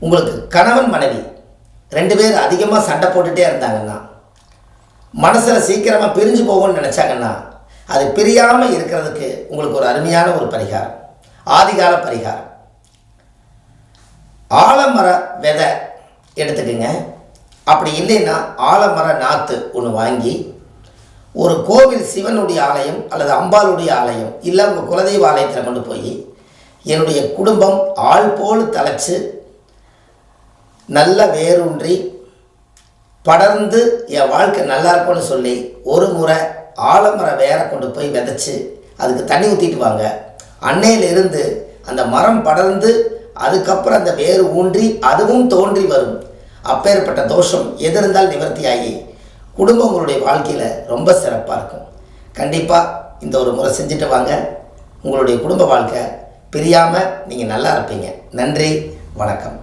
உங்களுக்கு கணவன் மனைவி 2 பேர் அதிகமாக சண்டை போட்டுகிட்டே இருந்தாங்கன்னா, மனசில் சீக்கிரமாக பிரிஞ்சு போகும்னு நினச்சாங்கன்னா, அது பிரியாமல் இருக்கிறதுக்கு உங்களுக்கு ஒரு அருமையான ஒரு பரிகாரம், ஆதிகால பரிகாரம். ஆலமர விதை எடுத்துக்கங்க. அப்படி இல்லைன்னா ஆலமர நாற்று ஒன்று வாங்கி, ஒரு கோவில் சிவனுடைய ஆலயம் அல்லது அம்பாளுடைய ஆலயம் இல்லை உங்கள் குலதெய்வ ஆலயத்தில் கொண்டு போய், என்னுடைய குடும்பம் ஆள் போல் தலைச்சு நல்ல வேரூன்றி படர்ந்து என் வாழ்க்கை நல்லா இருக்கும்னு சொல்லி ஒரு முறை ஆலமர வேரை கொண்டு போய் விதைச்சி அதுக்கு தண்ணி ஊற்றிட்டு வாங்க. அன்னையிலிருந்து அந்த மரம் படர்ந்து அதுக்கப்புறம் அந்த வேர் ஊன்றி அதுவும் தோன்றி வரும். அப்பேற்பட்ட தோஷம் எது இருந்தால் நிவர்த்தியாகி குடும்பம் உங்களுடைய வாழ்க்கையில் ரொம்ப சிறப்பாக இருக்கும். கண்டிப்பாக இந்த ஒரு முறை செஞ்சுட்டு வாங்க. உங்களுடைய குடும்ப வாழ்க்கை பிரியாமல் நீங்கள் நல்லா இருப்பீங்க. நன்றி, வணக்கம்.